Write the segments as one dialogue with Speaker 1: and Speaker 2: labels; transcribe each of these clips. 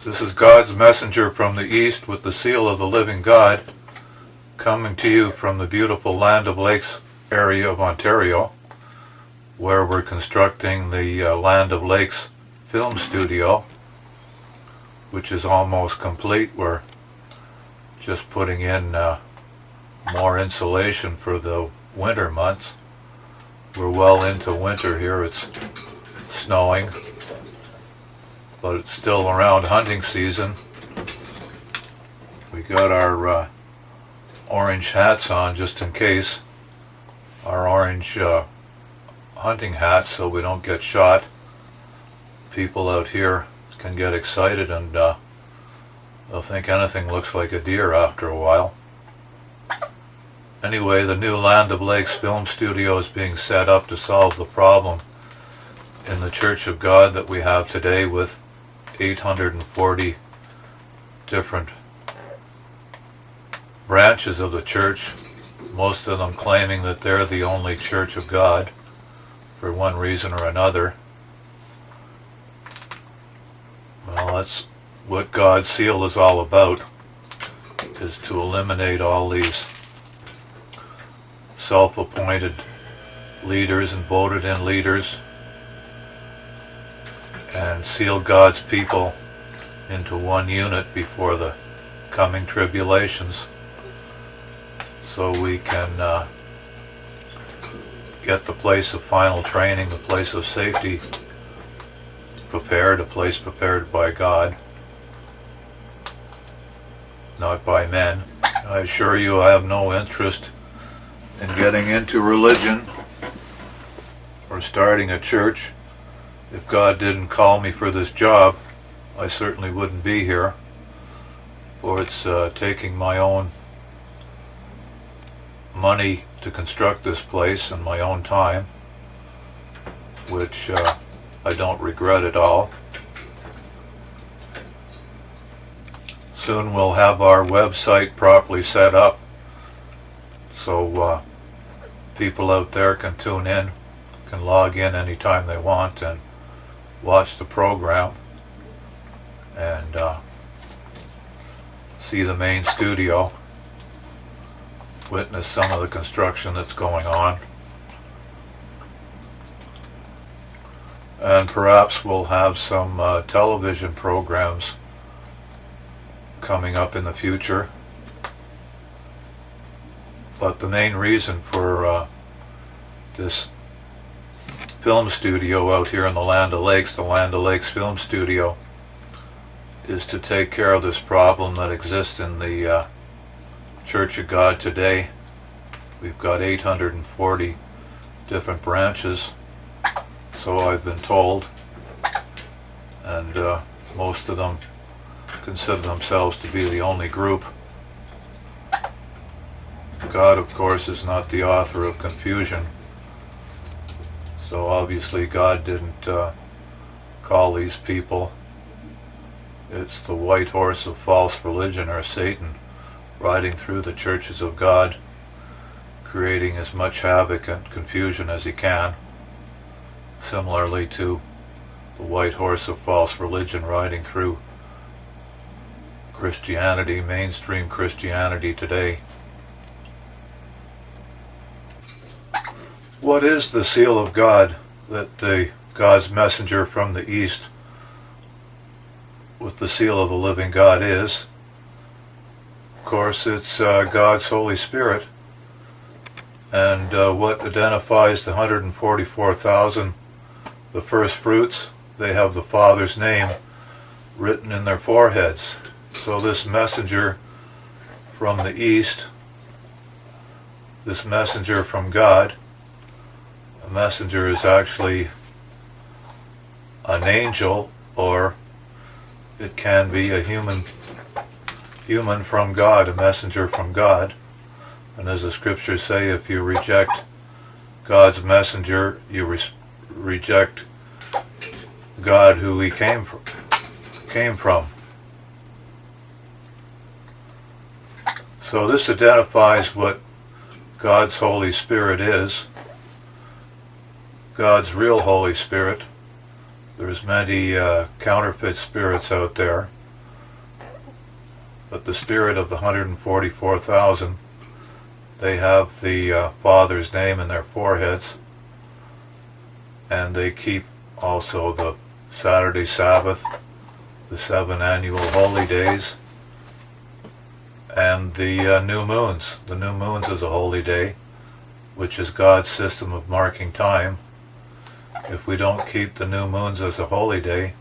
Speaker 1: This is God's messenger from the east with the seal of the living God, coming to you from the beautiful Land of Lakes area of Ontario, where we're constructing the Land of Lakes film studio, which is almost complete. We're just putting in more insulation for the winter months. We're well into winter here. It's snowing, but it's still around hunting season. We got our orange hats on just in case, our orange hunting hats, so we don't get shot. People out here can get excited and they'll think anything looks like a deer after a while. Anyway, the new Land of Lakes film studio is being set up to solve the problem in the Church of God that we have today, with 840 different branches of the church, most of them claiming that they're the only Church of God for one reason or another. Well, that's what God's seal is all about, is to eliminate all these self-appointed leaders and voted in leaders and seal God's people into one unit before the coming tribulations, so we can get the place of final training, the place of safety prepared, a place prepared by God, not by men. I assure you I have no interest in getting into religion or starting a church. If God didn't call me for this job, I certainly wouldn't be here, for it's taking my own money to construct this place and my own time, which I don't regret at all. Soon we'll have our website properly set up, so people out there can tune in, can log in anytime they want and watch the program and see the main studio, witness some of the construction that's going on, and perhaps we'll have some television programs coming up in the future. But the main reason for this film studio out here in the Land of Lakes, the Land of Lakes Film Studio, is to take care of this problem that exists in the Church of God today. We've got 840 different branches, so I've been told, and most of them consider themselves to be the only group. God, of course, is not the author of confusion, so obviously God didn't call these people. It's the white horse of false religion, or Satan, riding through the churches of God, creating as much havoc and confusion as he can, similarly to the white horse of false religion riding through Christianity, mainstream Christianity today. What is the seal of God that the God's messenger from the east with the seal of the living God is? Of course, it's God's Holy Spirit. And what identifies the 144,000, the first fruits, they have the Father's name written in their foreheads. So this messenger from the east, this messenger from God, a messenger is actually an angel, or it can be a human from God, a messenger from God. And as the scriptures say, if you reject God's messenger, you reject God who he came from. So this identifies what God's Holy Spirit is. God's real Holy Spirit. There's many counterfeit spirits out there but the spirit of the 144,000, they have the Father's name in their foreheads, and they keep also the Saturday Sabbath, the 7 annual holy days, and the new moons. The new moons is a holy day, which is God's system of marking time. If we don't keep the new moons as a holy day,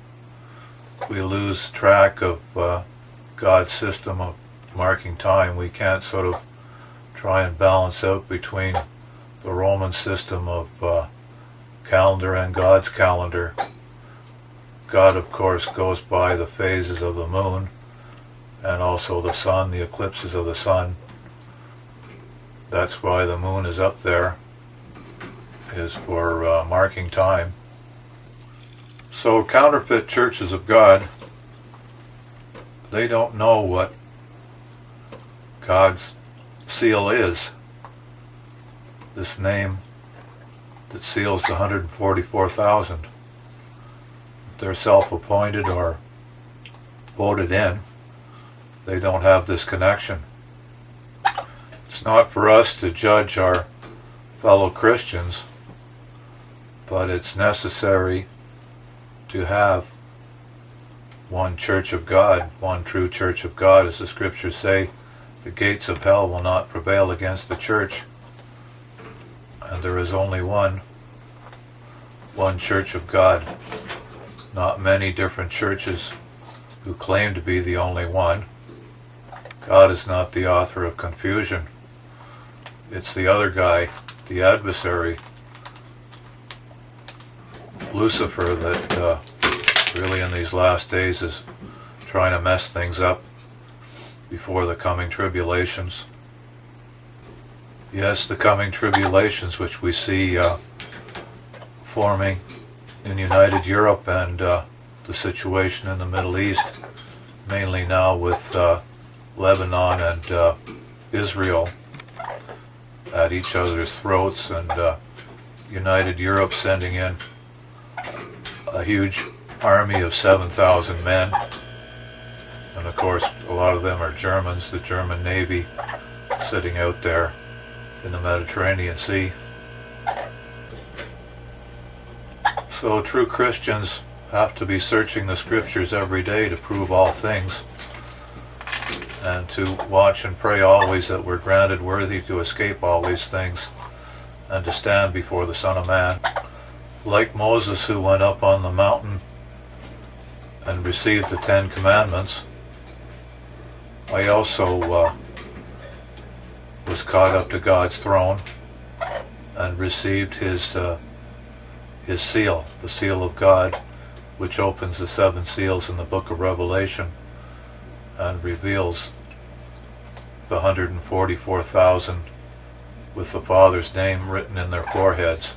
Speaker 1: we lose track of God's system of marking time. We can't sort of try and balance out between the Roman system of calendar and God's calendar. God, of course, goes by the phases of the moon and also the sun, the eclipses of the sun. That's why the moon is up there, is for marking time. So counterfeit churches of God, they don't know what God's seal is, this name that seals the 144,000. They're self-appointed or voted in. They don't have this connection. It's not for us to judge our fellow Christians, but it's necessary to have one church of God, one true church of God. As the scriptures say, the gates of hell will not prevail against the church. And there is only one church of God, not many different churches who claim to be the only one. God is not the author of confusion. It's the other guy, the adversary, Lucifer, that really in these last days is trying to mess things up before the coming tribulations. Yes, the coming tribulations, which we see forming in United Europe and the situation in the Middle East, mainly now with Lebanon and Israel at each other's throats, and United Europe sending in a huge army of 7,000 men, and of course a lot of them are Germans, the German Navy sitting out there in the Mediterranean Sea. So true Christians have to be searching the scriptures every day to prove all things, and to watch and pray always that we're granted worthy to escape all these things and to stand before the Son of Man. Like Moses, who went up on the mountain and received the 10 Commandments, I also was caught up to God's throne and received his seal, the seal of God, which opens the 7 seals in the book of Revelation and reveals the 144,000 with the Father's name written in their foreheads.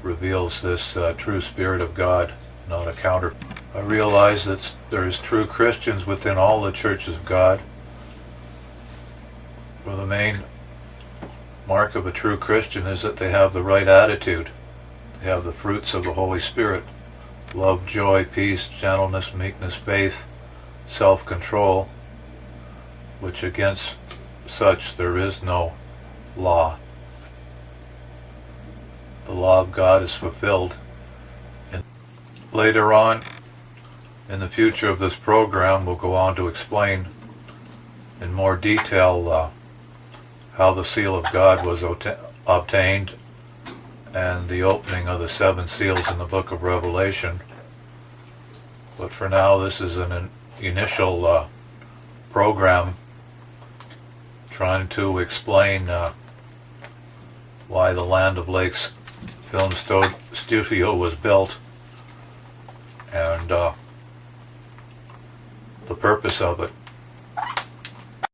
Speaker 1: Reveals this true Spirit of God, not a counterfeit. I realize that there's true Christians within all the churches of God. Well, the main mark of a true Christian is that they have the right attitude. They have the fruits of the Holy Spirit: love, joy, peace, gentleness, meekness, faith, self-control, which against such there is no law. The law of God is fulfilled. And later on, in the future of this program, we'll go on to explain in more detail how the seal of God was obtained and the opening of the 7 seals in the book of Revelation. But for now, this is an initial program trying to explain why the Land of Lakes film studio was built and the purpose of it.